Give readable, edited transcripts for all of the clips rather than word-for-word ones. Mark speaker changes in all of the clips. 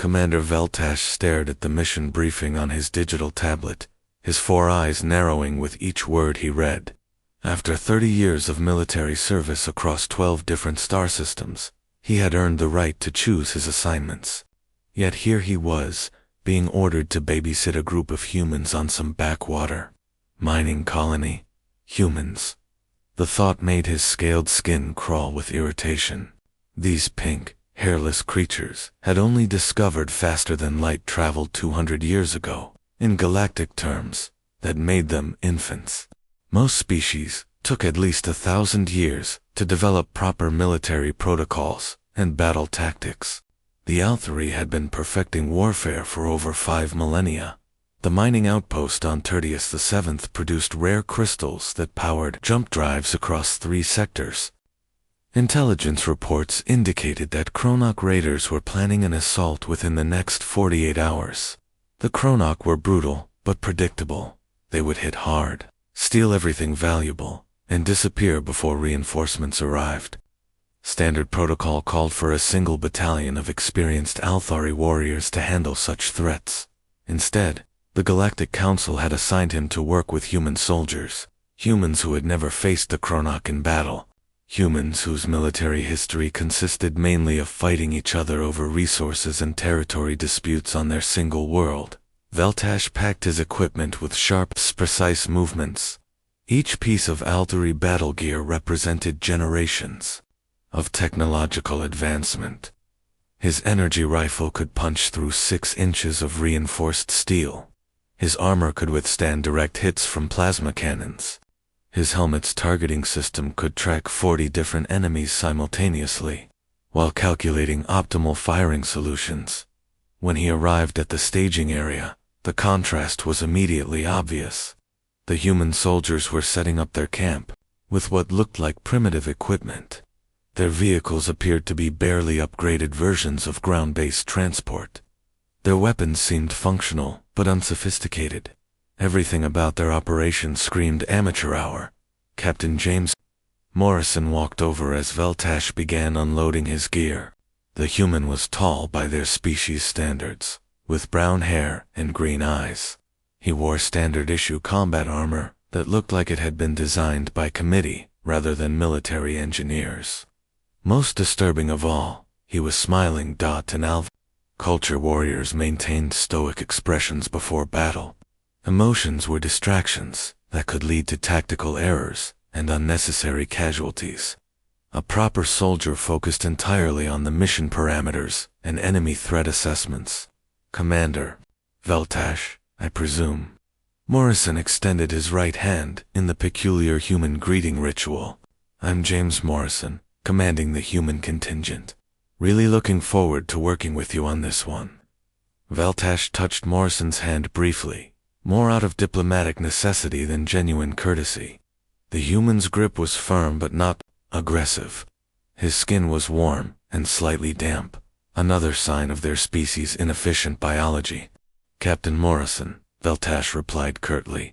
Speaker 1: Commander Veltash stared at the mission briefing on his digital tablet, his 4 eyes narrowing with each word he read. After 30 years of military service across 12 different star systems, he had earned the right to choose his assignments. Yet here he was, being ordered to babysit a group of humans on some backwater mining colony. Humans. The thought made his scaled skin crawl with irritation. These pink, hairless creatures had only discovered faster than light traveled 200 years ago. In galactic terms, that made them infants. Most species took at least 1,000 years to develop proper military protocols and battle tactics. The Althari had been perfecting warfare for over 5 millennia. The mining outpost on Tertius VII produced rare crystals that powered jump drives across 3 sectors. Intelligence reports indicated that Chronok raiders were planning an assault within the next 48 hours. The Chronok were brutal, but predictable. They would hit hard, steal everything valuable, and disappear before reinforcements arrived. Standard protocol called for a single battalion of experienced Althari warriors to handle such threats. Instead, the Galactic Council had assigned him to work with human soldiers, humans who had never faced the Chronok in battle, humans whose military history consisted mainly of fighting each other over resources and territory disputes on their single world. Veltash packed his equipment with sharp, precise movements. Each piece of Althari battle gear represented generations of technological advancement. His energy rifle could punch through 6 inches of reinforced steel. His armor could withstand direct hits from plasma cannons. His helmet's targeting system could track 40 different enemies simultaneously, while calculating optimal firing solutions. When he arrived at the staging area, the contrast was immediately obvious. The human soldiers were setting up their camp, with what looked like primitive equipment. Their vehicles appeared to be barely upgraded versions of ground-based transport. Their weapons seemed functional, but unsophisticated. Everything about their operation screamed amateur hour. Captain James Morrison walked over as Veltash began unloading his gear. The human was tall by their species standards, with brown hair and green eyes. He wore standard-issue combat armor that looked like it had been designed by committee rather than military engineers. Most disturbing of all, he was smiling. And Alv. Culture warriors maintained stoic expressions before battle. Emotions were distractions that could lead to tactical errors and unnecessary casualties. A proper soldier focused entirely on the mission parameters and enemy threat assessments. Commander Veltash, I presume. Morrison extended his right hand in the peculiar human greeting ritual. I'm James Morrison, commanding the human contingent. Really looking forward to working with you on this one. Veltash touched Morrison's hand briefly, more out of diplomatic necessity than genuine courtesy. The human's grip was firm but not aggressive. His skin was warm and slightly damp, another sign of their species' inefficient biology. Captain Morrison, Veltash replied curtly.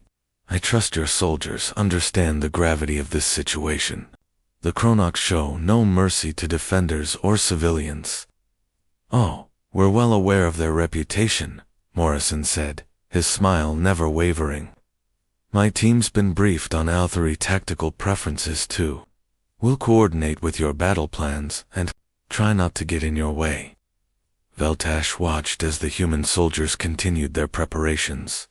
Speaker 1: I trust your soldiers understand the gravity of this situation. The Chronoks show no mercy to defenders or civilians. Oh, we're well aware of their reputation, Morrison said, his smile never wavering. My team's been briefed on Althari tactical preferences too. We'll coordinate with your battle plans and try not to get in your way. Veltash watched as the human soldiers continued their preparations.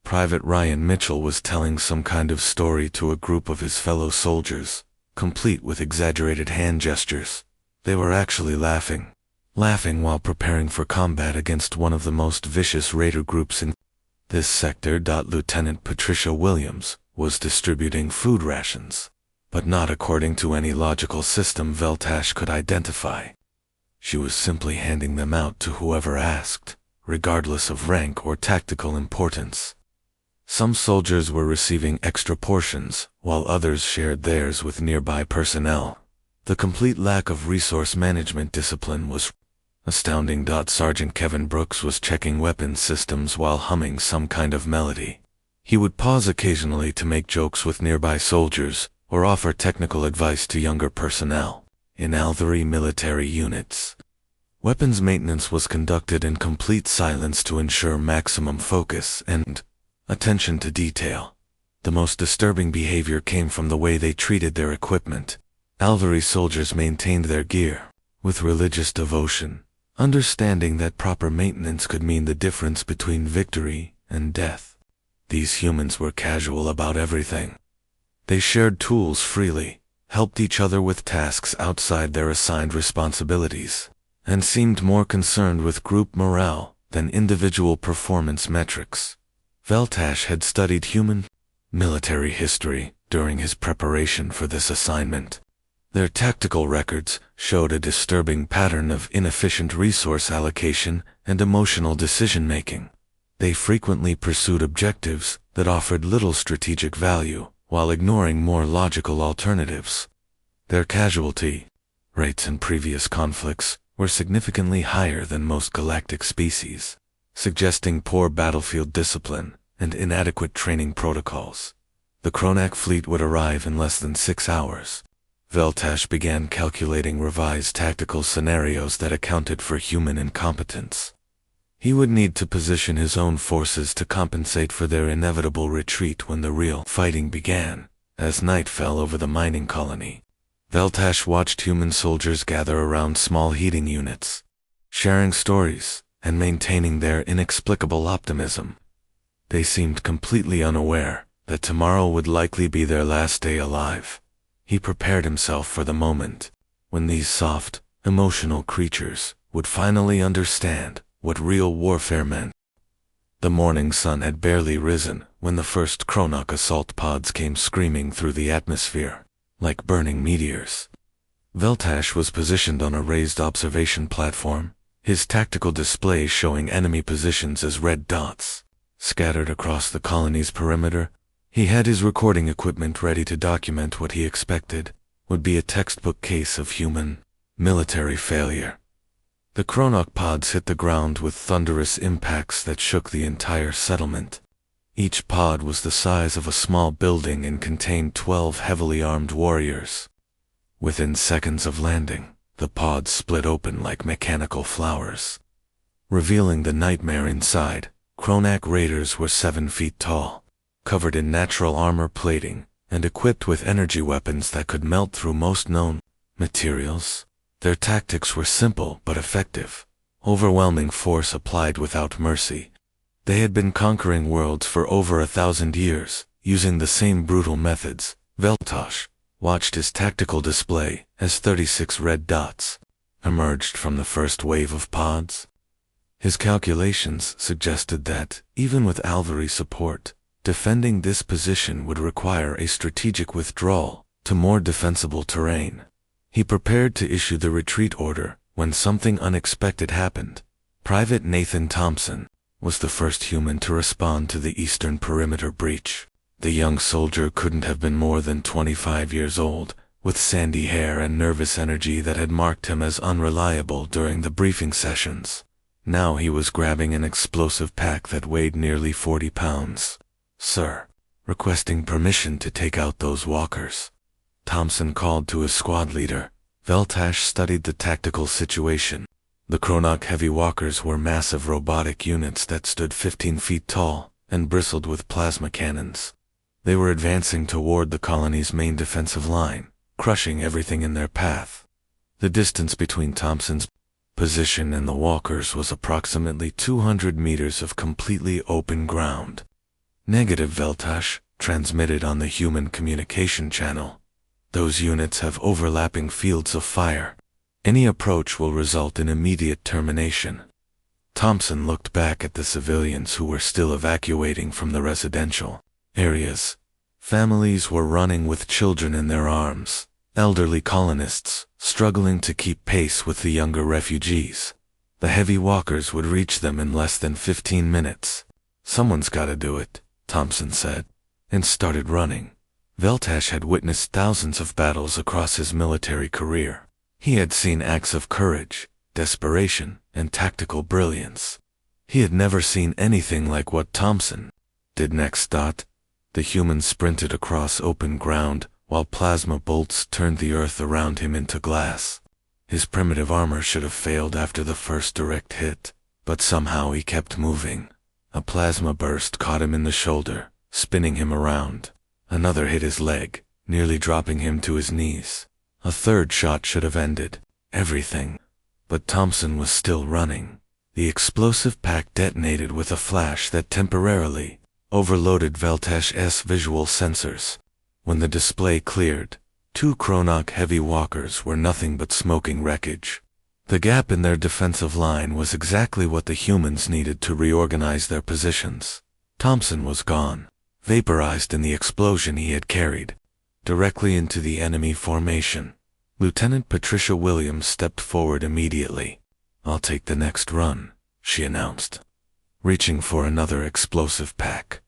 Speaker 1: Private Ryan Mitchell was telling some kind of story to a group of his fellow soldiers, complete with exaggerated hand gestures. They were actually laughing while preparing for combat against one of the most vicious raider groups in this sector. Lieutenant Patricia Williams was distributing food rations, but not according to any logical system Veltash could identify. She was simply handing them out to whoever asked, regardless of rank or tactical importance. Some soldiers were receiving extra portions, while others shared theirs with nearby personnel. The complete lack of resource management discipline was astounding. Sergeant Kevin Brooks was checking weapons systems while humming some kind of melody. He would pause occasionally to make jokes with nearby soldiers, or offer technical advice to younger personnel in Althari military units. Weapons maintenance was conducted in complete silence to ensure maximum focus and attention to detail. The most disturbing behavior came from the way they treated their equipment. Cavalry soldiers maintained their gear with religious devotion, understanding that proper maintenance could mean the difference between victory and death. These humans were casual about everything. They shared tools freely, helped each other with tasks outside their assigned responsibilities, and seemed more concerned with group morale than individual performance metrics. Veltash had studied human military history during his preparation for this assignment. Their tactical records showed a disturbing pattern of inefficient resource allocation and emotional decision-making. They frequently pursued objectives that offered little strategic value while ignoring more logical alternatives. Their casualty rates in previous conflicts were significantly higher than most galactic species, suggesting poor battlefield discipline and inadequate training protocols. The Kronak fleet would arrive in less than 6 hours. Veltash began calculating revised tactical scenarios that accounted for human incompetence. He would need to position his own forces to compensate for their inevitable retreat when the real fighting began, as night fell over the mining colony. Veltash watched human soldiers gather around small heating units, sharing stories and maintaining their inexplicable optimism. They seemed completely unaware that tomorrow would likely be their last day alive. He prepared himself for the moment when these soft, emotional creatures would finally understand what real warfare meant. The morning sun had barely risen when the first Kronak assault pods came screaming through the atmosphere, like burning meteors. Veltash was positioned on a raised observation platform, his tactical display showing enemy positions as red dots scattered across the colony's perimeter. He had his recording equipment ready to document what he expected would be a textbook case of human military failure. The Kronak pods hit the ground with thunderous impacts that shook the entire settlement. Each pod was the size of a small building and contained 12 heavily armed warriors. Within seconds of landing, the pods split open like mechanical flowers, revealing the nightmare inside. Kronak raiders were 7 feet tall, covered in natural armor plating, and equipped with energy weapons that could melt through most known materials. Their tactics were simple but effective, overwhelming force applied without mercy. They had been conquering worlds for over 1,000 years, using the same brutal methods. Veltash watched his tactical display as 36 red dots emerged from the first wave of pods. His calculations suggested that, even with cavalry support, defending this position would require a strategic withdrawal to more defensible terrain. He prepared to issue the retreat order when something unexpected happened. Private Nathan Thompson was the first human to respond to the eastern perimeter breach. The young soldier couldn't have been more than 25 years old, with sandy hair and nervous energy that had marked him as unreliable during the briefing sessions. Now he was grabbing an explosive pack that weighed nearly 40 pounds. "Sir, requesting permission to take out those walkers," Thompson called to his squad leader. Veltash studied the tactical situation. The Kronak heavy walkers were massive robotic units that stood 15 feet tall and bristled with plasma cannons. They were advancing toward the colony's main defensive line, crushing everything in their path. The distance between Thompson's position and the walkers was approximately 200 meters of completely open ground. Negative, Veltash transmitted on the human communication channel. Those units have overlapping fields of fire. Any approach will result in immediate termination. Thompson looked back at the civilians who were still evacuating from the residential areas. Families were running with children in their arms, elderly colonists struggling to keep pace with the younger refugees. The heavy walkers would reach them in less than 15 minutes. "Someone's gotta do it," Thompson said, and started running. Veltash had witnessed thousands of battles across his military career. He had seen acts of courage, desperation, and tactical brilliance. He had never seen anything like what Thompson did next. The human sprinted across open ground, while plasma bolts turned the earth around him into glass. His primitive armor should have failed after the first direct hit, but somehow he kept moving. A plasma burst caught him in the shoulder, spinning him around. Another hit his leg, nearly dropping him to his knees. A third shot should have ended everything. But Thompson was still running. The explosive pack detonated with a flash that temporarily overloaded Veltash's visual sensors. When the display cleared, 2 Chronok heavy walkers were nothing but smoking wreckage. The gap in their defensive line was exactly what the humans needed to reorganize their positions. Thompson was gone, vaporized in the explosion he had carried, directly into the enemy formation. Lieutenant Patricia Williams stepped forward immediately. "I'll take the next run," she announced, reaching for another explosive pack.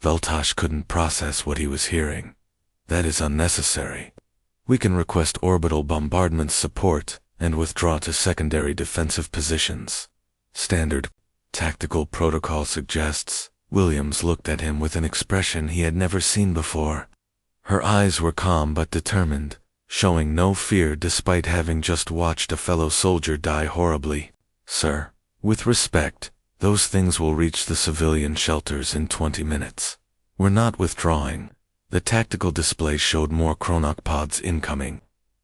Speaker 1: Veltash couldn't process what he was hearing. "That is unnecessary. We can request orbital bombardment support and withdraw to secondary defensive positions. Standard tactical protocol suggests." Williams looked at him with an expression he had never seen before. Her eyes were calm but determined, showing no fear despite having just watched a fellow soldier die horribly. "Sir, with respect, those things will reach the civilian shelters in 20 minutes. We're not withdrawing." The tactical display showed more Chronok pods incoming.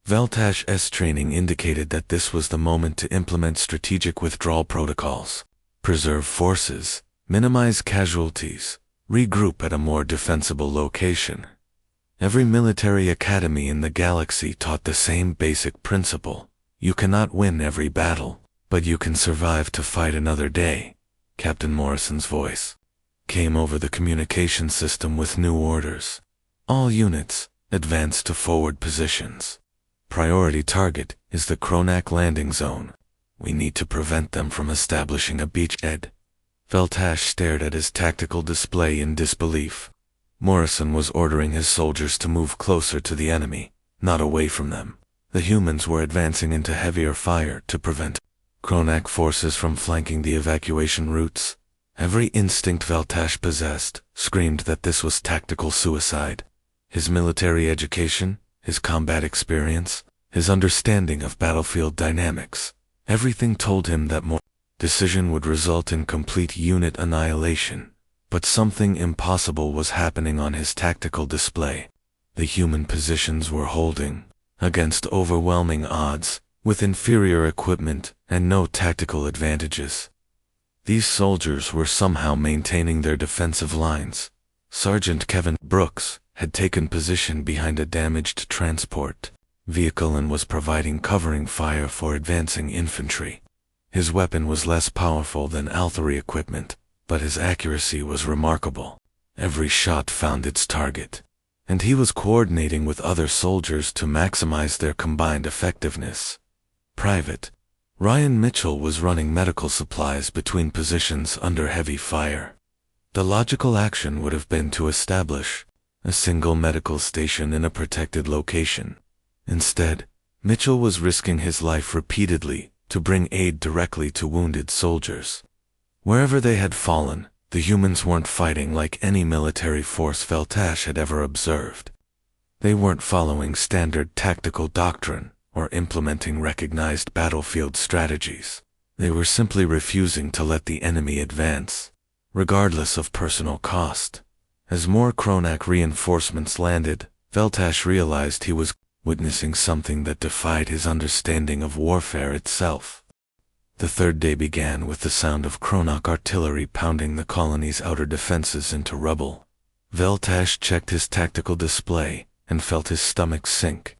Speaker 1: Veltash's training indicated that this was the moment to implement strategic withdrawal protocols. Preserve forces, minimize casualties, regroup at a more defensible location. Every military academy in the galaxy taught the same basic principle. You cannot win every battle, but you can survive to fight another day. Captain Morrison's voice came over the communication system with new orders. "All units, advance to forward positions. Priority target is the Chronak landing zone. We need to prevent them from establishing a beachhead." Veltash stared at his tactical display in disbelief. Morrison was ordering his soldiers to move closer to the enemy, not away from them. The humans were advancing into heavier fire to prevent Chronak forces from flanking the evacuation routes. Every instinct Veltash possessed screamed that this was tactical suicide. His military education, his combat experience, his understanding of battlefield dynamics, everything told him that more decision would result in complete unit annihilation. But something impossible was happening on his tactical display. The human positions were holding, against overwhelming odds, with inferior equipment and no tactical advantages. These soldiers were somehow maintaining their defensive lines. Sergeant Kevin Brooks had taken position behind a damaged transport vehicle and was providing covering fire for advancing infantry. His weapon was less powerful than Althari equipment, but his accuracy was remarkable. Every shot found its target, and he was coordinating with other soldiers to maximize their combined effectiveness. Private Ryan Mitchell was running medical supplies between positions under heavy fire. The logical action would have been to establish a single medical station in a protected location. Instead, Mitchell was risking his life repeatedly to bring aid directly to wounded soldiers. Wherever they had fallen, the humans weren't fighting like any military force Veltash had ever observed. They weren't following standard tactical doctrine or implementing recognized battlefield strategies. They were simply refusing to let the enemy advance, regardless of personal cost. As more Chronak reinforcements landed, Veltash realized he was witnessing something that defied his understanding of warfare itself. The third day began with the sound of Chronak artillery pounding the colony's outer defenses into rubble. Veltash checked his tactical display and felt his stomach sink.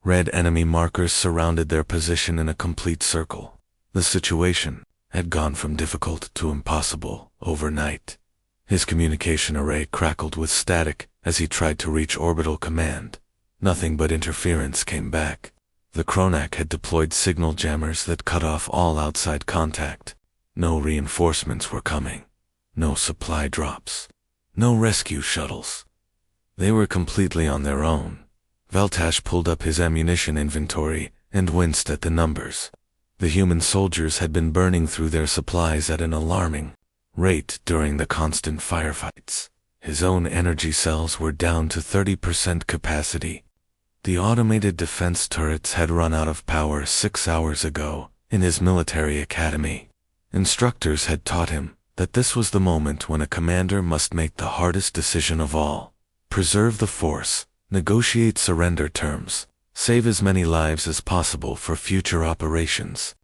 Speaker 1: Red enemy markers surrounded their position in a complete circle. The situation had gone from difficult to impossible overnight. His communication array crackled with static as he tried to reach orbital command. Nothing but interference came back. The Chronak had deployed signal jammers that cut off all outside contact. No reinforcements were coming. No supply drops. No rescue shuttles. They were completely on their own. Veltash pulled up his ammunition inventory and winced at the numbers. The human soldiers had been burning through their supplies at an alarming rate during the constant firefights. His own energy cells were down to 30% capacity. The automated defense turrets had run out of power 6 hours ago in his military academy. Instructors had taught him that this was the moment when a commander must make the hardest decision of all: preserve the force, negotiate surrender terms, save as many lives as possible for future operations.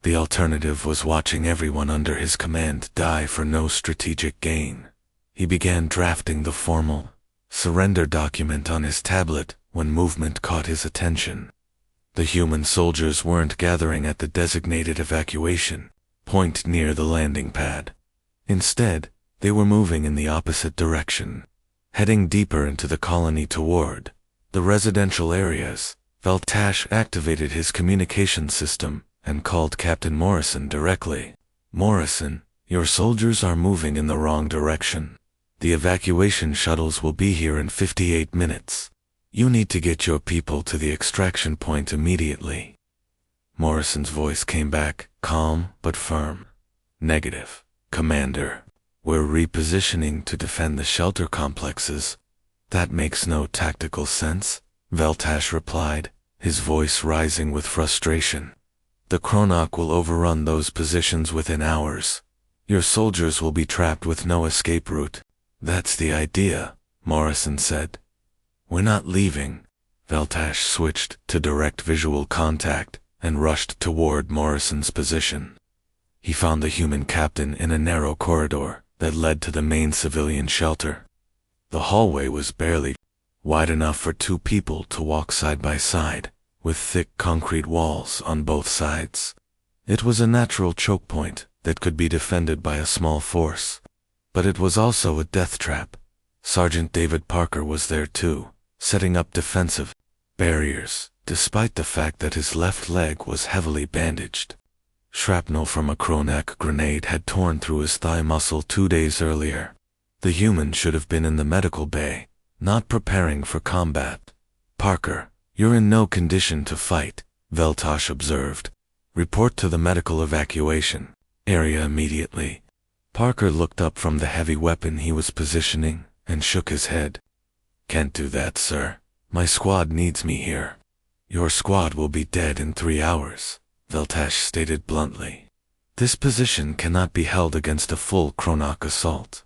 Speaker 1: The alternative was watching everyone under his command die for no strategic gain. He began drafting the formal surrender document on his tablet when movement caught his attention. The human soldiers weren't gathering at the designated evacuation point near the landing pad. Instead, they were moving in the opposite direction, heading deeper into the colony toward the residential areas. Veltash activated his communication system and called Captain Morrison directly. "Morrison, your soldiers are moving in the wrong direction. The evacuation shuttles will be here in 58 minutes. You need to get your people to the extraction point immediately." Morrison's voice came back, calm but firm. "Negative, Commander. We're repositioning to defend the shelter complexes." "That makes no tactical sense," Veltash replied, his voice rising with frustration. "The Chronok will overrun those positions within hours. Your soldiers will be trapped with no escape route." "That's the idea," Morrison said. "We're not leaving." Veltash switched to direct visual contact and rushed toward Morrison's position. He found the human captain in a narrow corridor that led to the main civilian shelter. The hallway was barely wide enough for two people to walk side by side, with thick concrete walls on both sides. It was a natural choke point that could be defended by a small force, but it was also a death trap. Sergeant David Parker was there too, setting up defensive barriers, despite the fact that his left leg was heavily bandaged. Shrapnel from a Chronak grenade had torn through his thigh muscle 2 days earlier. The human should have been in the medical bay, not preparing for combat. "Parker, you're in no condition to fight," Veltash observed. "Report to the medical evacuation area immediately." Parker looked up from the heavy weapon he was positioning and shook his head. "Can't do that, sir. My squad needs me here." "Your squad will be dead in 3 hours," Veltash stated bluntly. "This position cannot be held against a full Chronok assault."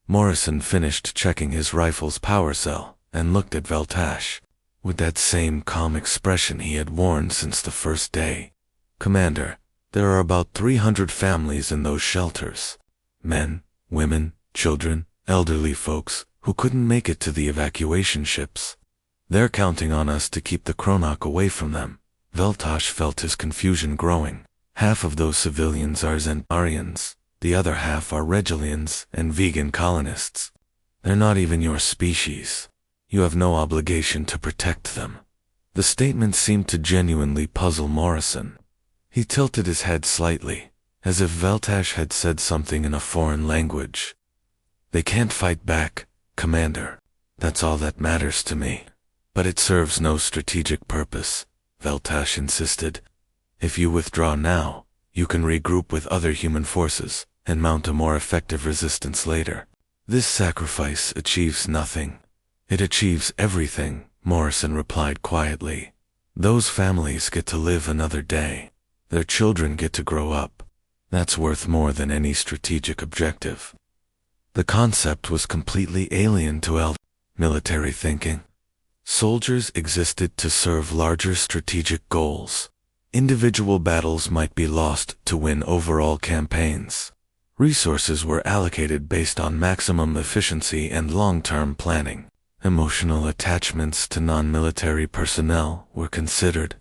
Speaker 1: Morrison finished checking his rifle's power cell and looked at Veltash with that same calm expression he had worn since the first day. "Commander, there are about 300 families in those shelters. Men, women, children, elderly folks who couldn't make it to the evacuation ships. They're counting on us to keep the Chronok away from them." Veltash felt his confusion growing. Half of those civilians are Zentarians, the other half are Regilians and vegan colonists. They're not even your species. You have no obligation to protect them. The statement seemed to genuinely puzzle Morrison. He tilted his head slightly, as if Veltash had said something in a foreign language. "They can't fight back, Commander. That's all that matters to me." "But it serves no strategic purpose," Veltash insisted. "If you withdraw now, you can regroup with other human forces and mount a more effective resistance later. This sacrifice achieves nothing. It achieves everything," Morrison replied quietly. "Those families get to live another day. Their children get to grow up. That's worth more than any strategic objective." The concept was completely alien to military thinking. Soldiers existed to serve larger strategic goals. Individual battles might be lost to win overall campaigns. Resources were allocated based on maximum efficiency and long-term planning. Emotional attachments to non-military personnel were considered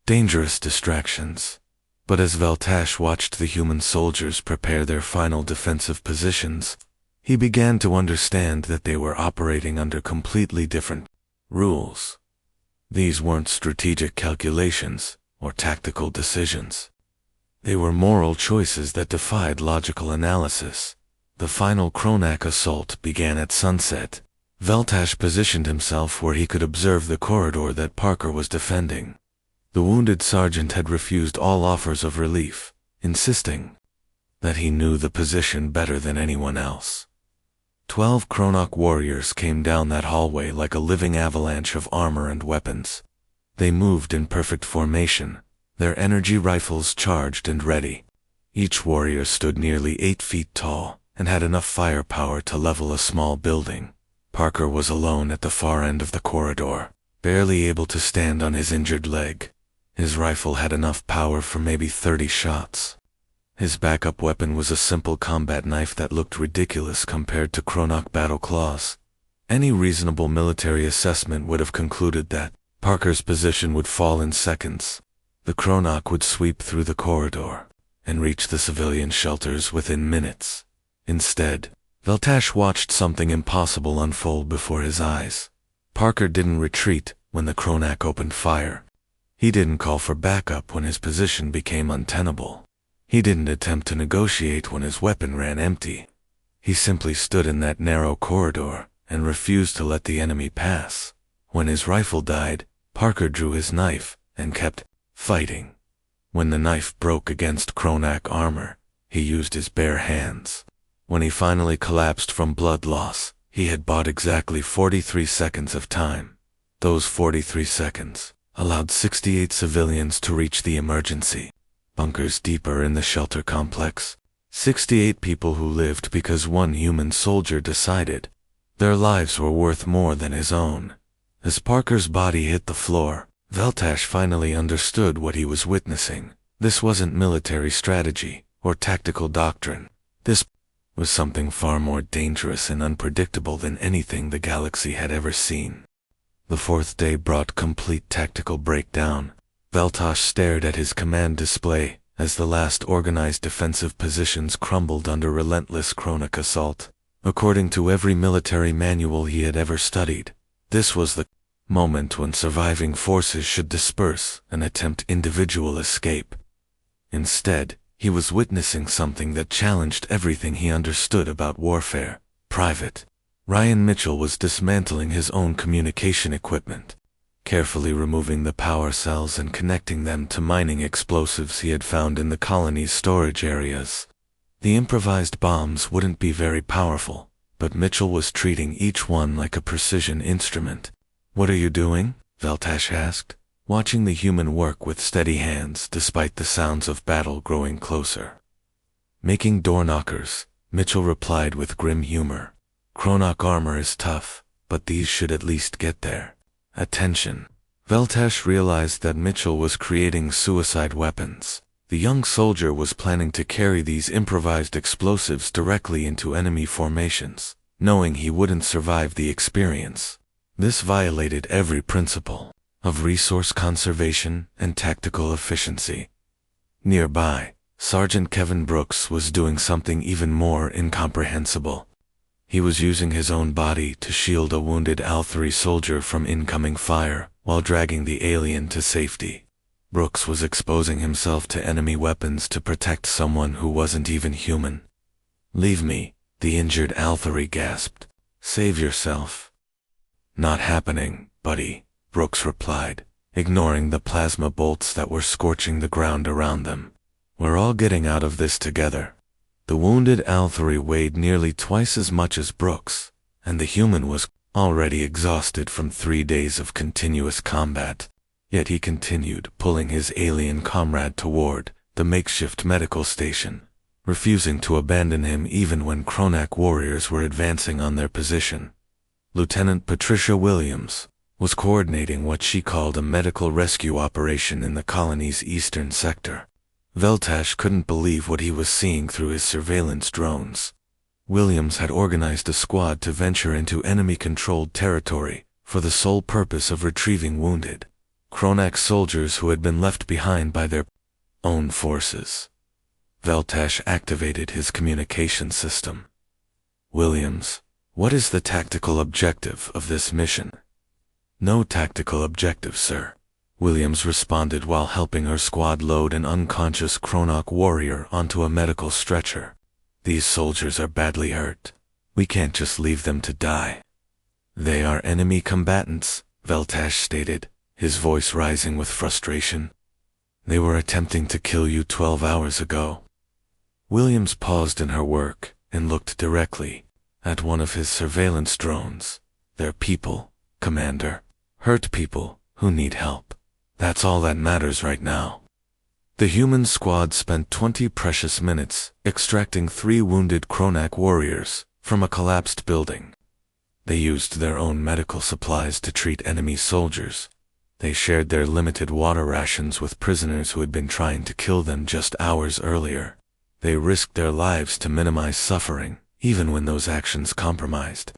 Speaker 1: dangerous distractions. But as Veltash watched the human soldiers prepare their final defensive positions, he began to understand that they were operating under completely different rules. These weren't strategic calculations or tactical decisions. They were moral choices that defied logical analysis. The final Chronak assault began at sunset. Veltash positioned himself where he could observe the corridor that Parker was defending. The wounded sergeant had refused all offers of relief, insisting that he knew the position better than anyone else. 12 Chronok warriors came down that hallway like a living avalanche of armor and weapons. They moved in perfect formation, their energy rifles charged and ready. Each warrior stood nearly 8 feet tall and had enough firepower to level a small building. Parker was alone at the far end of the corridor, barely able to stand on his injured leg. His rifle had enough power for maybe 30 shots. His backup weapon was a simple combat knife that looked ridiculous compared to Chronok battle claws. Any reasonable military assessment would have concluded that Parker's position would fall in seconds. The Chronok would sweep through the corridor and reach the civilian shelters within minutes. Instead, Veltash watched something impossible unfold before his eyes. Parker didn't retreat when the Chronak opened fire. He didn't call for backup when his position became untenable. He didn't attempt to negotiate when his weapon ran empty. He simply stood in that narrow corridor and refused to let the enemy pass. When his rifle died, Parker drew his knife and kept fighting. When the knife broke against Chronak armor, he used his bare hands. When he finally collapsed from blood loss, he had bought exactly 43 seconds of time. Those 43 seconds allowed 68 civilians to reach the emergency bunkers deeper in the shelter complex. 68 people who lived because one human soldier decided their lives were worth more than his own. As Parker's body hit the floor, Veltash finally understood what he was witnessing. This wasn't military strategy or tactical doctrine. This was something far more dangerous and unpredictable than anything the galaxy had ever seen. The fourth day brought complete tactical breakdown. Veltash stared at his command display as the last organized defensive positions crumbled under relentless Chronok assault. According to every military manual he had ever studied, this was the moment when surviving forces should disperse and attempt individual escape. Instead, he was witnessing something that challenged everything he understood about warfare. Private Ryan Mitchell was dismantling his own communication equipment, carefully removing the power cells and connecting them to mining explosives he had found in the colony's storage areas. The improvised bombs wouldn't be very powerful, but Mitchell was treating each one like a precision instrument. "What are you doing?" Veltash asked, watching the human work with steady hands despite the sounds of battle growing closer. "Making door knockers," Mitchell replied with grim humor. "Chronok armor is tough, but these should at least get there." Attention. Veltash realized that Mitchell was creating suicide weapons. The young soldier was planning to carry these improvised explosives directly into enemy formations, knowing he wouldn't survive the experience. This violated every principle of resource conservation and tactical efficiency. Nearby, Sergeant Kevin Brooks was doing something even more incomprehensible. He was using his own body to shield a wounded Al-3 soldier from incoming fire while dragging the alien to safety. Brooks was exposing himself to enemy weapons to protect someone who wasn't even human. "Leave me," the injured Al-3 gasped. "Save yourself." "Not happening, buddy," Brooks replied, ignoring the plasma bolts that were scorching the ground around them. "We're all getting out of this together." The wounded Al-3 weighed nearly twice as much as Brooks, and the human was already exhausted from 3 days of continuous combat. Yet he continued pulling his alien comrade toward the makeshift medical station, refusing to abandon him even when Chronak warriors were advancing on their position. Lieutenant Patricia Williams was coordinating what she called a medical rescue operation in the colony's eastern sector. Veltash couldn't believe what he was seeing through his surveillance drones. Williams had organized a squad to venture into enemy-controlled territory for the sole purpose of retrieving wounded Chronak soldiers who had been left behind by their own forces. Veltash activated his communication system. "Williams, what is the tactical objective of this mission?" "No tactical objective, sir," Williams responded while helping her squad load an unconscious Chronok warrior onto a medical stretcher. "These soldiers are badly hurt. We can't just leave them to die." "They are enemy combatants," Veltash stated, his voice rising with frustration. "They were attempting to kill you 12 hours ago." Williams paused in her work and looked directly at one of his surveillance drones. "They're people, Commander. Hurt people who need help." That's all that matters right now. The human squad spent 20 precious minutes extracting 3 wounded Kronak warriors from a collapsed building. They used their own medical supplies to treat enemy soldiers. They shared their limited water rations with prisoners who had been trying to kill them just hours earlier. They risked their lives to minimize suffering, even when those actions compromised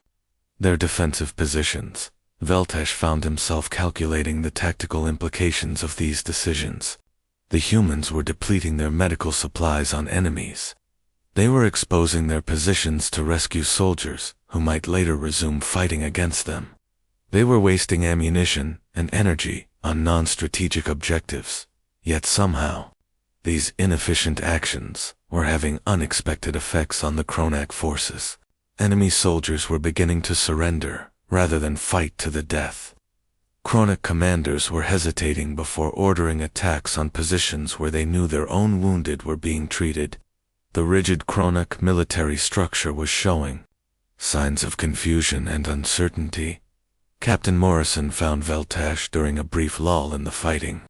Speaker 1: their defensive positions. Veltesh found himself calculating the tactical implications of these decisions. The humans were depleting their medical supplies on enemies. They were exposing their positions to rescue soldiers who might later resume fighting against them. They were wasting ammunition and energy on non-strategic objectives, yet somehow, these inefficient actions were having unexpected effects on the Kronak forces. Enemy soldiers were beginning to surrender rather than fight to the death. Kronak commanders were hesitating before ordering attacks on positions where they knew their own wounded were being treated. The rigid Kronak military structure was showing signs of confusion and uncertainty. Captain Morrison found Veltesh during a brief lull in the fighting.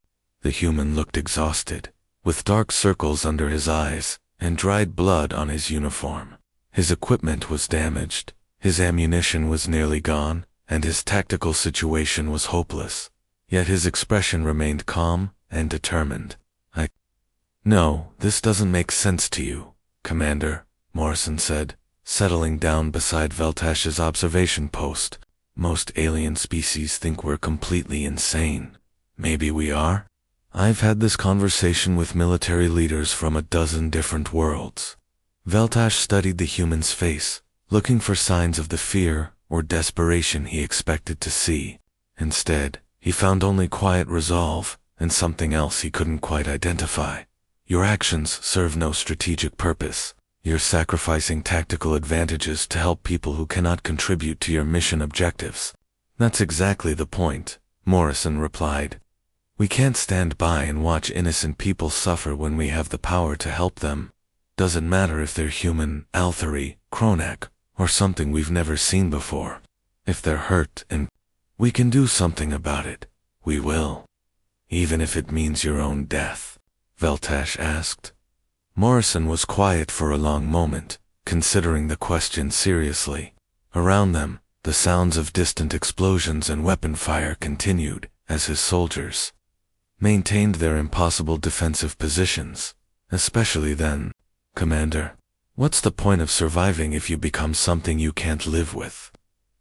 Speaker 1: The human looked exhausted, with dark circles under his eyes and dried blood on his uniform. His equipment was damaged, his ammunition was nearly gone, and his tactical situation was hopeless. Yet his expression remained calm and determined. No, this doesn't make sense to you, Commander, Morrison said, settling down beside Veltesh's observation post. Most alien species think we're completely insane. Maybe we are? I've had this conversation with military leaders from a dozen different worlds. Veltesh studied the human's face, looking for signs of the fear or desperation he expected to see. Instead, he found only quiet resolve and something else he couldn't quite identify. Your actions serve no strategic purpose. You're sacrificing tactical advantages to help people who cannot contribute to your mission objectives. That's exactly the point, Morrison replied. We can't stand by and watch innocent people suffer when we have the power to help them. Doesn't matter if they're human, Althari, Kronak, or something we've never seen before. If they're hurt and we can do something about it, we will. Even if it means your own death, Veltesh asked. Morrison was quiet for a long moment, considering the question seriously. Around them, the sounds of distant explosions and weapon fire continued as his soldiers maintained their impossible defensive positions. Especially then, Commander, what's the point of surviving if you become something you can't live with?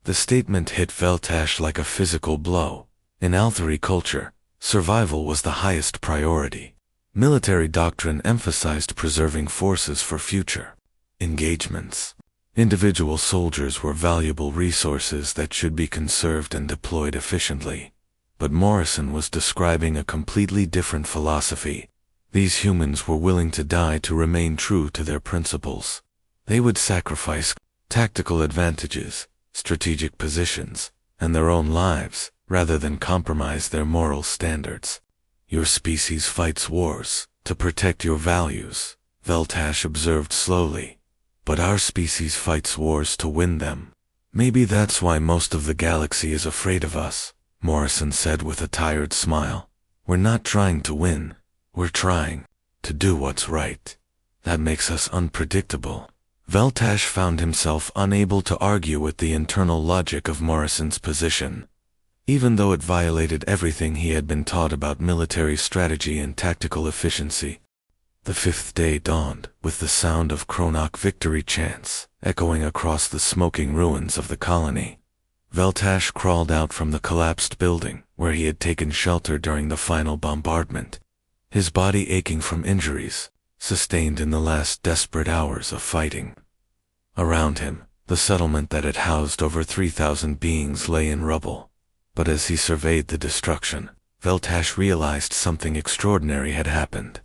Speaker 1: The statement hit Veltesh like a physical blow. In Althari culture, survival was the highest priority. Military doctrine emphasized preserving forces for future engagements. Individual soldiers were valuable resources that should be conserved and deployed efficiently. But Morrison was describing a completely different philosophy. These humans were willing to die to remain true to their principles. They would sacrifice tactical advantages, strategic positions, and their own lives, rather than compromise their moral standards. Your species fights wars to protect your values, Veltesh observed slowly. But our species fights wars to win them. Maybe that's why most of the galaxy is afraid of us, Morrison said with a tired smile. We're not trying to win. We're trying to do what's right. That makes us unpredictable. Veltesh found himself unable to argue with the internal logic of Morrison's position. Even though it violated everything he had been taught about military strategy and tactical efficiency. The 5th day dawned, with the sound of Kronak victory chants echoing across the smoking ruins of the colony. Veltesh crawled out from the collapsed building, where he had taken shelter during the final bombardment, his body aching from injuries sustained in the last desperate hours of fighting. Around him, the settlement that had housed over 3,000 beings lay in rubble. But as he surveyed the destruction, Veltesh realized something extraordinary had happened.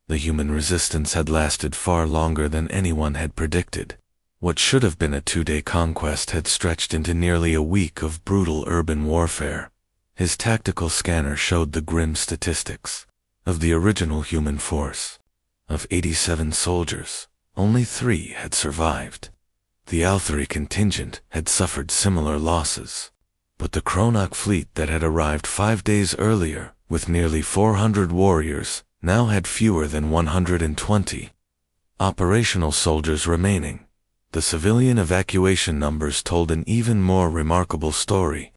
Speaker 1: The human resistance had lasted far longer than anyone had predicted. What should have been a 2-day conquest had stretched into nearly a week of brutal urban warfare. His tactical scanner showed the grim statistics. Of the original human force, of 87 soldiers, only 3 had survived. The Althari contingent had suffered similar losses. But the Kronak fleet that had arrived 5 days earlier with nearly 400 warriors, now had fewer than 120 operational soldiers remaining. The civilian evacuation numbers told an even more remarkable story.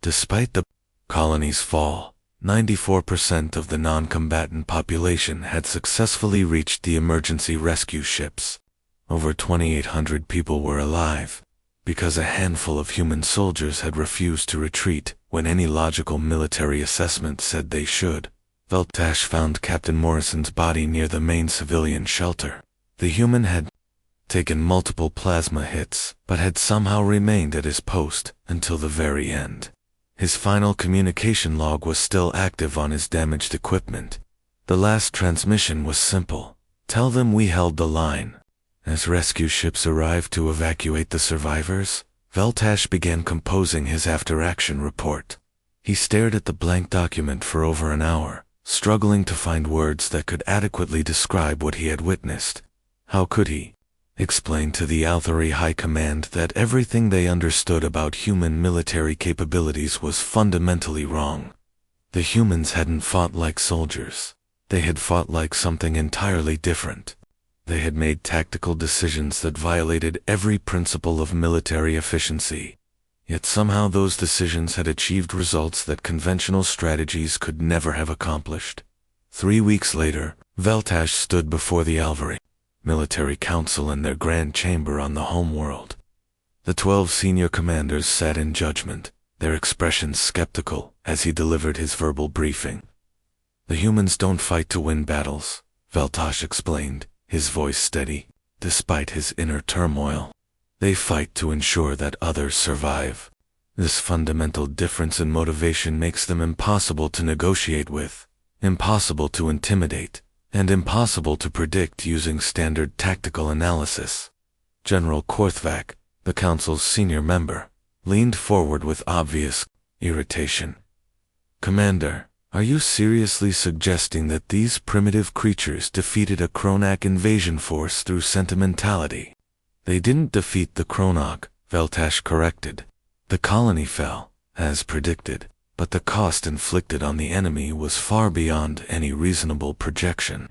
Speaker 1: Despite the colony's fall, 94% of the non-combatant population had successfully reached the emergency rescue ships. Over 2,800 people were alive, because a handful of human soldiers had refused to retreat when any logical military assessment said they should. Veltash found Captain Morrison's body near the main civilian shelter. The human had taken multiple plasma hits, but had somehow remained at his post until the very end. His final communication log was still active on his damaged equipment. The last transmission was simple: "Tell them we held the line." As rescue ships arrived to evacuate the survivors, Veltash began composing his after-action report. He stared at the blank document for over an hour, struggling to find words that could adequately describe what he had witnessed. How could he explain to the Althari High Command that everything they understood about human military capabilities was fundamentally wrong? The humans hadn't fought like soldiers. They had fought like something entirely different. They had made tactical decisions that violated every principle of military efficiency. Yet somehow those decisions had achieved results that conventional strategies could never have accomplished. 3 weeks later, Veltash stood before the Alvari Military Council in their grand chamber on the homeworld. The 12 senior commanders sat in judgment, their expressions skeptical as he delivered his verbal briefing. "The humans don't fight to win battles," Veltash explained, his voice steady, despite his inner turmoil. "They fight to ensure that others survive. This fundamental difference in motivation makes them impossible to negotiate with, impossible to intimidate, and impossible to predict using standard tactical analysis." General Korthvac, the Council's senior member, leaned forward with obvious irritation. "Commander, are you seriously suggesting that these primitive creatures defeated a Kronak invasion force through sentimentality?" "They didn't defeat the Kronak," Veltash corrected. "The colony fell, as predicted, but the cost inflicted on the enemy was far beyond any reasonable projection.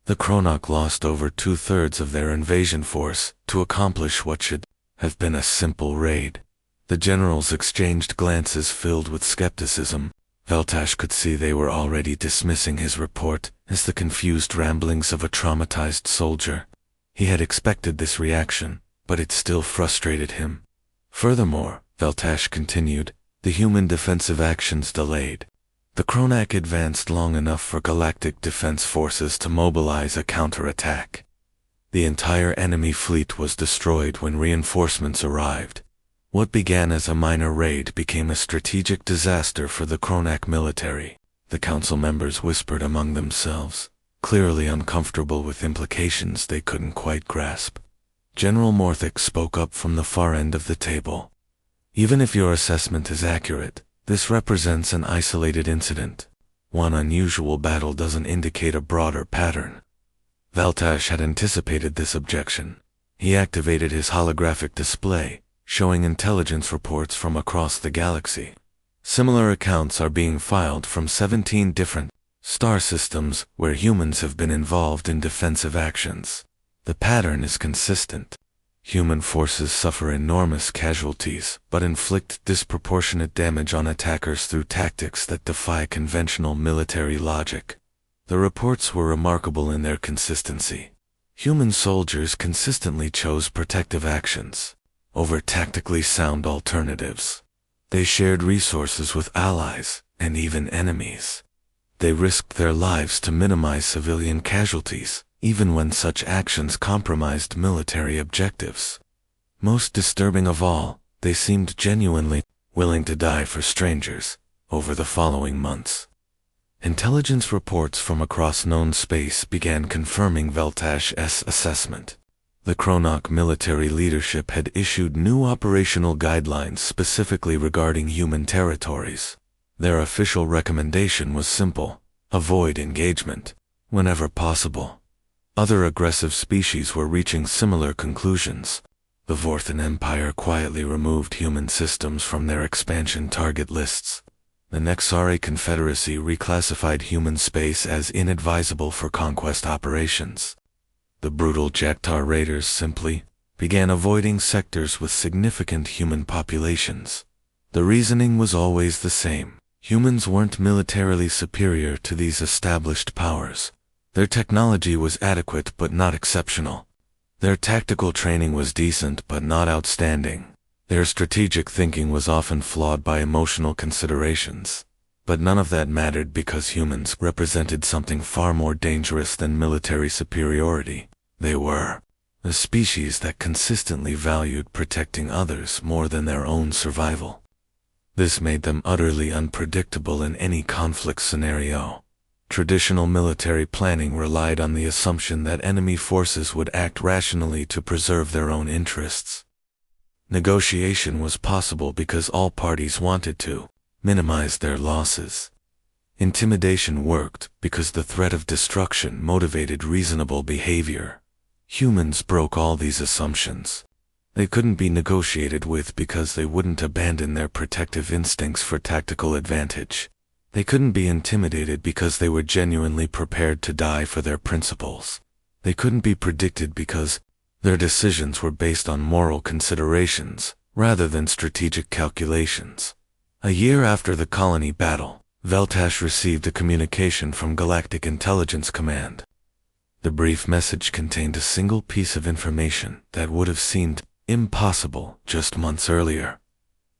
Speaker 1: The Kronak lost over 2/3 of their invasion force to accomplish what should have been a simple raid." The generals exchanged glances filled with skepticism. Veltash could see they were already dismissing his report as the confused ramblings of a traumatized soldier. He had expected this reaction, but it still frustrated him. Furthermore, Veltash continued, the human defensive actions delayed. The Kronak advanced long enough for Galactic Defense Forces to mobilize a counterattack. The entire enemy fleet was destroyed when reinforcements arrived. What began as a minor raid became a strategic disaster for the Kronak military. The council members whispered among themselves, clearly uncomfortable with implications they couldn't quite grasp. General Morthic spoke up from the far end of the table. "Even if your assessment is accurate, this represents an isolated incident. One unusual battle doesn't indicate a broader pattern." Veltash had anticipated this objection. He activated his holographic display, showing intelligence reports from across the galaxy. Similar accounts are being filed from 17 different star systems where humans have been involved in defensive actions. The pattern is consistent. Human forces suffer enormous casualties, but inflict disproportionate damage on attackers through tactics that defy conventional military logic. The reports were remarkable in their consistency. Human soldiers consistently chose protective actions over tactically sound alternatives. They shared resources with allies and even enemies. They risked their lives to minimize civilian casualties, even when such actions compromised military objectives. Most disturbing of all, they seemed genuinely willing to die for strangers over the following months. Intelligence reports from across known space began confirming Veltash's assessment. The Kronak military leadership had issued new operational guidelines specifically regarding human territories. Their official recommendation was simple: avoid engagement whenever possible. Other aggressive species were reaching similar conclusions. The Vorthan Empire quietly removed human systems from their expansion target lists. The Nexari Confederacy reclassified human space as inadvisable for conquest operations. The brutal Jaktar raiders simply began avoiding sectors with significant human populations. The reasoning was always the same. Humans weren't militarily superior to these established powers. Their technology was adequate but not exceptional. Their tactical training was decent but not outstanding. Their strategic thinking was often flawed by emotional considerations. But none of that mattered because humans represented something far more dangerous than military superiority. They were a species that consistently valued protecting others more than their own survival. This made them utterly unpredictable in any conflict scenario. Traditional military planning relied on the assumption that enemy forces would act rationally to preserve their own interests. Negotiation was possible because all parties wanted to minimize their losses. Intimidation worked because the threat of destruction motivated reasonable behavior. Humans broke all these assumptions. They couldn't be negotiated with because they wouldn't abandon their protective instincts for tactical advantage. They couldn't be intimidated because they were genuinely prepared to die for their principles. They couldn't be predicted because their decisions were based on moral considerations, rather than strategic calculations. A year after the colony battle, Veltash received a communication from Galactic Intelligence Command. The brief message contained a single piece of information that would have seemed impossible just months earlier.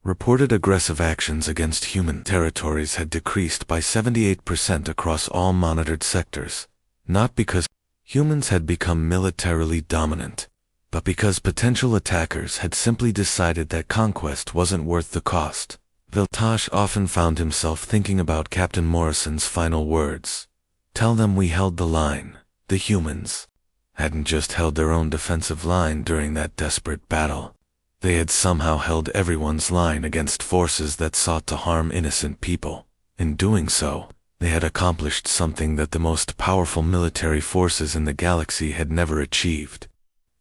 Speaker 1: Reported aggressive actions against human territories had decreased by 78% across all monitored sectors, not because humans had become militarily dominant, but because potential attackers had simply decided that conquest wasn't worth the cost. Veltash often found himself thinking about Captain Morrison's final words. Tell them we held the line. The humans hadn't just held their own defensive line during that desperate battle. They had somehow held everyone's line against forces that sought to harm innocent people. In doing so, they had accomplished something that the most powerful military forces in the galaxy had never achieved.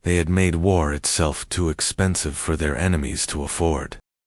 Speaker 1: They had made war itself too expensive for their enemies to afford.